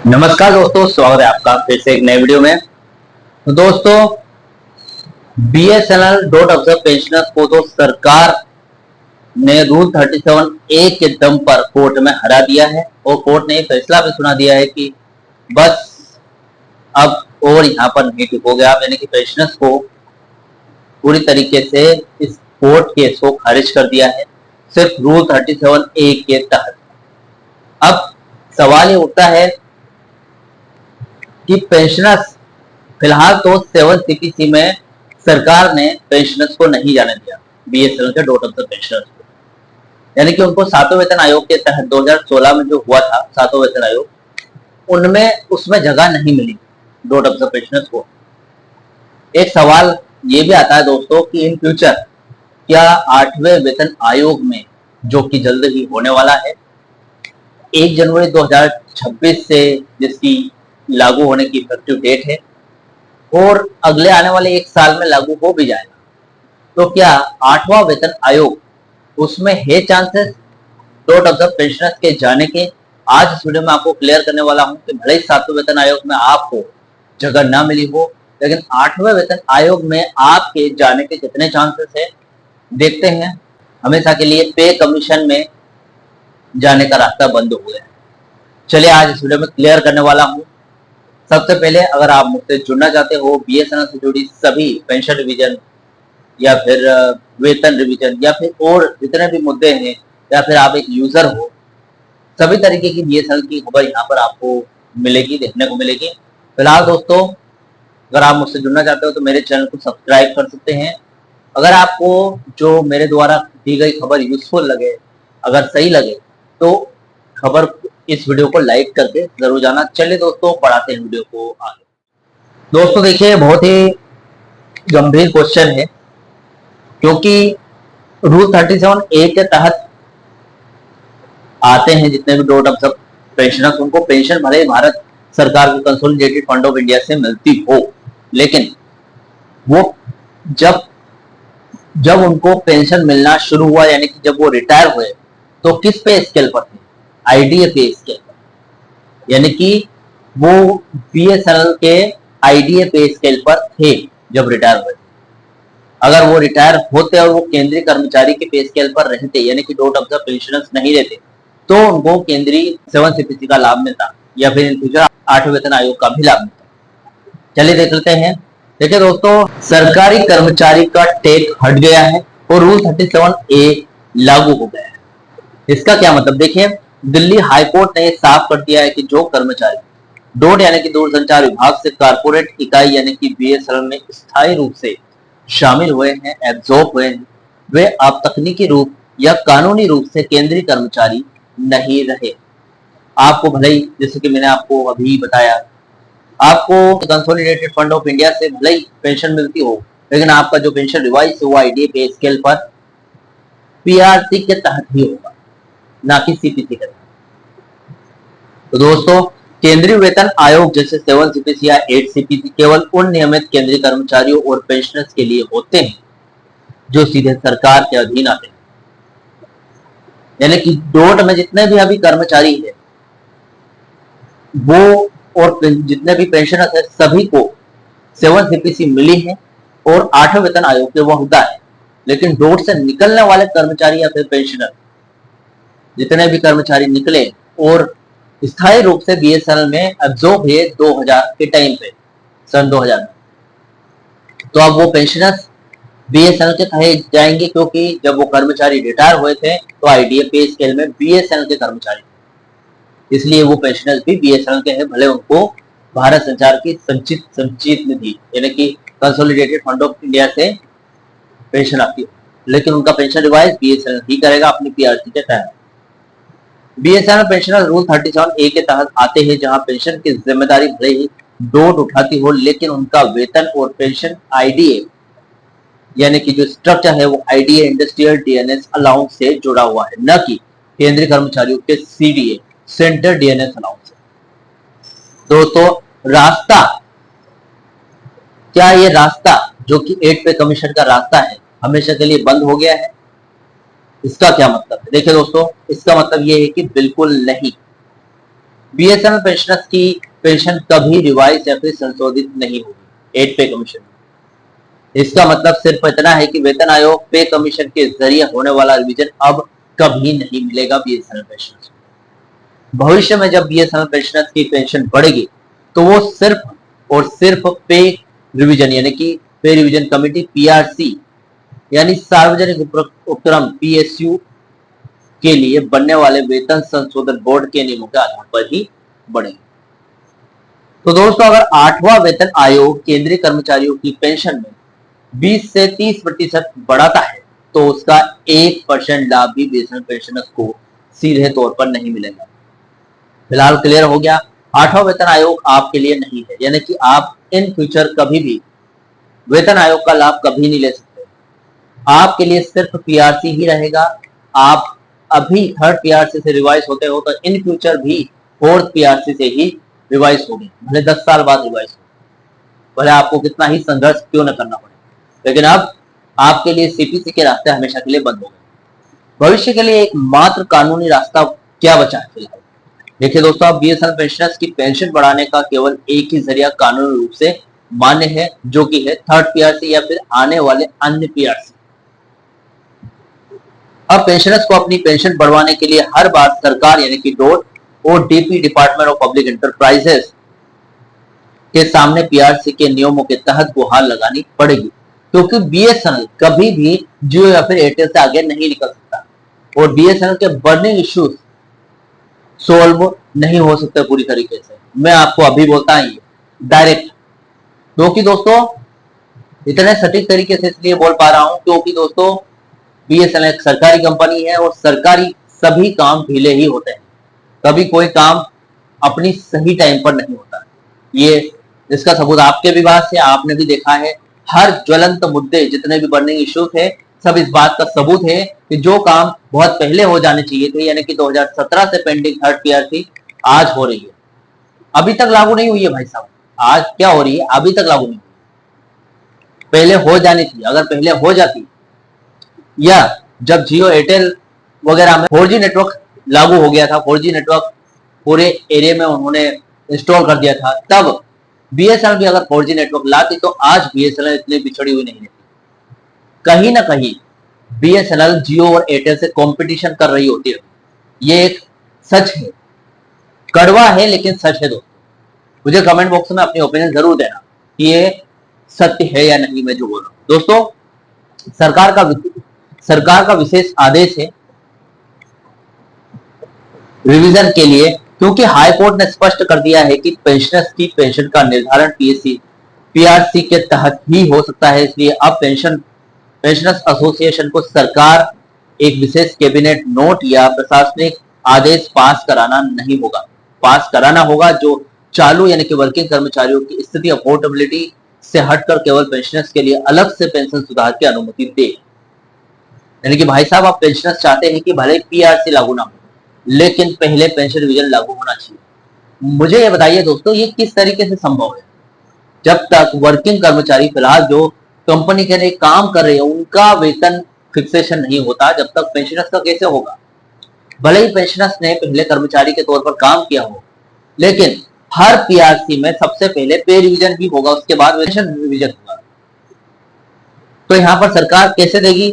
नमस्कार दोस्तों, स्वागत है आपका फिर से एक नए वीडियो में। तो दोस्तों, बीएसएनएल डॉट ऑब्जर्व पेंशनर्स को तो सरकार ने रूल 37A के दम पर कोर्ट में हरा दिया है और कोर्ट ने फैसला भी सुना दिया है कि बस अब और यहाँ पर नहीं टिकोगे आप, यानी कि पेंशनर्स को पूरी तरीके से इस कोर्ट केस को खारिज कर दिया है सिर्फ रूल 37A के तहत। अब सवाल ये उठता है कि पेंशनर्स फिलहाल तो 7 सीपीसी में सरकार ने पेंशनर्स को नहीं जाने दिया, बीएसएनएल के डॉट ऑब्जर्व पेंशनर्स को, यानी कि उनको सातवें वेतन आयोग के तहत 2016 में जो हुआ था सातवां वेतन आयोग, उनमें उसमें जगह नहीं मिली डॉट ऑब्जर्व पेंशनर्स को। एक सवाल ये भी आता है दोस्तों कि इन फ्यूचर क्या 8वें वेतन आयोग में, जो कि जल्द ही होने वाला है 1 जनवरी 2026 से, जिसकी लागू होने की इफेक्टिव डेट है और अगले आने वाले 1 साल में लागू हो भी जाएगा, तो क्या 8वां वेतन आयोग, उसमें है चांसेस डॉट ऑब्जर्व पेंशनर्स के जाने के? आज इस वीडियो में आपको क्लियर करने वाला हूं कि भले ही 7वें वेतन आयोग में आपको जगह ना मिली हो, लेकिन 8वें वेतन आयोग में आपके जाने के कितने चांसेस है देखते हैं। हमेशा के लिए पे कमीशन में जाने का रास्ता बंद हो गया है। चलिए आज इस वीडियो में क्लियर करने वाला हूं। सबसे पहले, अगर आप मुझसे जुड़ना चाहते हो बीएसएनएल से जुड़ी सभी पेंशन रिवीजन या फिर वेतन रिवीजन या फिर और जितने भी मुद्दे हैं, या फिर आप एक यूजर हो, सभी तरीके की बीएसएनएल की खबर यहाँ पर आपको मिलेगी, देखने को मिलेगी। फिलहाल दोस्तों, अगर आप मुझसे जुड़ना चाहते हो तो मेरे चैनल को सब्सक्राइब कर सकते हैं। अगर आपको जो मेरे द्वारा दी गई खबर यूजफुल लगे, अगर सही लगे, तो खबर इस वीडियो को लाइक करके जरूर जाना। चलिए दोस्तों, पढ़ाते हैं वीडियो को आगे। दोस्तों देखिए, बहुत ही गंभीर क्वेश्चन है, क्योंकि रूल 37A के तहत आते हैं जितने भी डॉट ऑब्जर्व पेंशनर्स, उनको पेंशन भले ही भारत सरकार को कंसोलिडेटेड फंड ऑफ इंडिया से मिलती हो, लेकिन वो जब उनको पेंशन मिलना शुरू हुआ, यानी कि जब वो रिटायर हुए, तो किस पे स्केल पर थे? आईडीए पे स्केल पर, यानी कि वो बीएसएनएल के आईडीए पे स्केल पर थे जब रिटायर हुए। अगर वो रिटायर होते और वो केंद्रीय कर्मचारी के पे स्केल पर रहते, यानी कि डॉट ऑब्जर्व पेंशनर्स नहीं रहते, तो उनको केंद्रीय 7 सीपीसी का लाभ मिलता, या फिर इन फ्यूचर 8वें वेतन आयोग का भी लाभ मिलता। चलिए देख लेते हैं। देखिए दोस्तों, सरकारी कर्मचारी का टैग हट गया है और रूल 37A लागू हो गया है। इसका क्या मतलब? देखिए, दिल्ली हाईकोर्ट ने साफ कर दिया है कि जो कर्मचारी डोट यानी कि दूरसंचार विभाग से कारपोरेट इकाई यानी कि बीएसएनएल में स्थायी रूप से शामिल हुए हैं, एब्जॉर्ब हुए हैं, वे अब तकनीकी रूप या कानूनी रूप से केंद्रीय कर्मचारी नहीं रहे। आपको भले ही, जैसे कि मैंने आपको अभी बताया, आपको कंसोलिडेटेड फंड ऑफ इंडिया से भले ही पेंशन मिलती हो, लेकिन आपका जो पेंशन डिवाइस है वो आईडीए पे स्केल पर पीआरसी के तहत ही होगा, ना कि सीपीसी के तहत। तो दोस्तों, केंद्रीय वेतन आयोग जैसे 7 सीपीसी या 8 सीपीसी केवल उन नियमित केंद्रीय कर्मचारियों और पेंशनर्स के लिए होते हैं जो सीधे सरकार के अधीन आते हैं। यानी कि डोट में जितने भी अभी कर्मचारी है वो, और जितने भी पेंशनर्स है, सभी को 7 सीपीसी मिली है और 8वें वेतन आयोग के वो हुदा है। लेकिन डोट से निकलने वाले कर्मचारी या फिर पेंशनर, जितने भी कर्मचारी निकले और स्थायी रूप से बीएसएनएल में एब्जॉर्ब हुए 2000 के टाइम पे, सन 2000 में, तो अब वो पेंशनर्स बीएसएनएल के कहे जाएंगे, क्योंकि जब वो कर्मचारी रिटायर हुए थे तो आईडीए पे स्केल में बीएसएनएल के कर्मचारी थे, इसलिए वो पेंशनर्स भी बीएसएनएल के हैं, भले उनको भारत संचार की संचित निधि यानी कि कंसोलिडेटेड फंड ऑफ इंडिया से पेंशन आती है, लेकिन उनका पेंशन डिवाइस बीएसएनएल ही करेगा अपनी पीआरसी के तहत। बीएसएनएल पेंशनर रूल 37A के तहत आते हैं, जहां पेंशन की जिम्मेदारी भले ही डोट उठाती हो, लेकिन उनका वेतन और पेंशन आईडीए यानी कि जो स्ट्रक्चर है वो आईडीए इंडस्ट्रियल डीएनएस अलाउंस से जुड़ा हुआ है, न कि केंद्रीय कर्मचारियों के सीडीए सेंटर डीएनएस अलाउंस से। दोस्तों, रास्ता क्या, ये रास्ता जो कि 8 पे कमीशन का रास्ता है, हमेशा के लिए बंद हो गया है? इसका क्या मतलब है? देखिए दोस्तों, इसका मतलब ये है कि बिल्कुल नहीं। बीएसएनएल पेंशनर्स की पेंशन कभी रिवाइज या फिर संशोधित नहीं होगी 8 पे कमीशन। इसका मतलब सिर्फ इतना है कि वेतन आयोग पे कमीशन के जरिए होने वाला रिवीजन अब कभी नहीं मिलेगा बीएसएनएल पेंशनर्स को। भविष्य में जब बीएसएनएल पेंशनर्स की पेंशन बढ़ेगी तो वो सिर्फ और सिर्फ पे रिवीजन यानी कि पे रिवीजन कमेटी पीआरसी यानी सार्वजनिक उपक्रम पीएसयू के लिए बनने वाले वेतन संशोधन बोर्ड के नियमों के आधार पर ही बढ़ेगी। तो दोस्तों, अगर 8वां वेतन आयोग केंद्रीय कर्मचारियों की पेंशन में 20 से 30% बढ़ाता है तो उसका 1% लाभ भी बीएसएनएल पेंशनर्स को सीधे तौर पर नहीं मिलेगा। फिलहाल क्लियर हो गया, 8वां वेतन आयोग आपके लिए नहीं है, यानी कि आप इन फ्यूचर कभी भी वेतन आयोग का लाभ कभी नहीं ले सकते। आपके लिए सिर्फ पीआरसी ही रहेगा। आप अभी थर्ड पीआरसी से रिवाइज होते हो तो इन फ्यूचर भी फोर्थ पीआरसी से ही रिवाइज होगी, भले 10 साल बाद रिवाइज हो, भले आपको कितना ही संघर्ष क्यों न करना पड़े, लेकिन अब आपके लिए सीपीसी के रास्ते हमेशा के लिए बंद हो गए। भविष्य के लिए एक मात्र कानूनी रास्ता क्या बचा है फिलहाल? देखिए दोस्तों, अब बीएसएनएल पेंशनर्स की पेंशन बढ़ाने का केवल एक ही जरिया कानूनी रूप से मान्य है, जो कि है थर्ड पीआरसी या फिर आने वाले अन्य पीआरसी। अब पेंशनर्स को अपनी पेंशन बढ़वाने के लिए हर बार सरकार यानी कि डोट और DP department of public enterprises के सामने पीआरसी के नियमों के तहत गुहार लगानी पड़ेगी, क्योंकि बीएसएनएल कभी भी जियो या फिर एयरटेल से आगे नहीं निकल सकता और बीएसएनएल के बर्निंग इश्यूज सोल्व नहीं हो सकते पूरी तरीके से। मैं आपको अभी बोलता हूं डायरेक्ट, क्योंकि दोस्तों इतने सटीक तरीके से इसलिए बोल पा रहा हूं क्योंकि दोस्तों बीएसएनएल एक सरकारी कंपनी है और सरकारी सभी काम ढीले ही होते हैं, कभी कोई काम अपनी सही टाइम पर नहीं होता। ये इसका सबूत आपके विभाग से आपने भी देखा है। हर ज्वलंत मुद्दे जितने भी बर्निंग इश्यूज है सब इस बात का सबूत है कि जो काम बहुत पहले हो जाने चाहिए थे, यानी कि 2017 से पेंडिंग थर्ड पीआरसी आज हो रही है, अभी तक लागू नहीं हुई है भाई साहब। आज क्या हो रही है, अभी तक लागू नहीं हुई, पहले हो जानी थी। अगर पहले हो जाती या जब जियो एयरटेल वगैरह में 4G नेटवर्क लागू हो गया था, 4G नेटवर्क पूरे एरिया में उन्होंने इंस्टॉल कर दिया था, तब बीएसएनएल भी अगर 4G नेटवर्क लाती तो आज बीएसएनएल इतनी पिछड़ी हुई नहीं रहती। कहीं ना कहीं बीएसएनएल जियो और एयरटेल से कंपटीशन कर रही होती है। ये एक सच है, कड़वा है लेकिन सच है दोस्तों। मुझे कमेंट बॉक्स में अपनी ओपिनियन जरूर देना कि ये सत्य है या नहीं मैं जो बोल रहा हूं। दोस्तों, सरकार का विशेष आदेश है रिवीजन के लिए, क्योंकि हाई कोर्ट ने स्पष्ट कर दिया है कि पेंशनर्स की पेंशन का निर्धारण पीआरसी के तहत ही हो सकता है। इसलिए अब पेंशनर्स एसोसिएशन को सरकार एक विशेष कैबिनेट नोट या प्रशासनिक आदेश पास कराना होगा जो चालू यानी कि वर्किंग कर्मचारियों की स्थिति अफोर्डेबिलिटी से हटकर केवल पेंशनर्स के लिए अलग से पेंशन सुधार की अनुमति दे। यानी कि भाई साहब, आप पेंशनर्स चाहते हैं कि भले पीआरसी लागू ना हो, लेकिन पहले पेंशन रिवीजन लागू होना चाहिए। मुझे ये बताइए दोस्तों, ये किस तरीके से संभव है? जब तक वर्किंग कर्मचारी फिलहाल जो कंपनी के लिए काम कर रहे हैं उनका वेतन फिक्सेशन नहीं होता, जब तक पेंशनर्स का कैसे होगा? भले ही पेंशनर्स ने पहले कर्मचारी के तौर पर काम किया हो, लेकिन हर पीआरसी में सबसे पहले पे रिवीजन ही होगा, उसके बाद पेंशन रिवीजन होगा। तो यहाँ पर सरकार कैसे देगी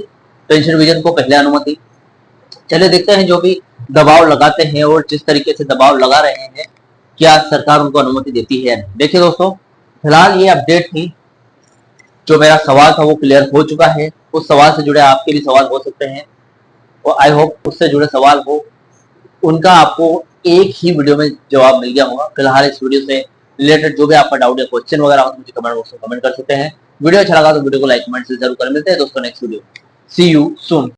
पेंशन रिवीजन को पहले अनुमति? चलिए देखते हैं, जो भी दबाव लगाते हैं और जिस तरीके से दबाव लगा रहे हैं, क्या सरकार उनको अनुमति देती है? देखिए दोस्तों, फिलहाल ये अपडेट थी। जो मेरा सवाल था वो क्लियर हो चुका है। उस सवाल से जुड़े आपके भी सवाल हो सकते हैं और आई होप उससे जुड़े सवाल हो उनका आपको एक ही वीडियो में जवाब मिल गया होगा। फिलहाल इस वीडियो से रिलेटेड जो भी आपका डाउट या क्वेश्चन वगैरह हो तो मुझे कमेंट बॉक्स में कमेंट कर सकते हैं। वीडियो अच्छा लगा तो वीडियो को लाइक कमेंट से जरूर करें। मिलते हैं दोस्तों next video. See you soon.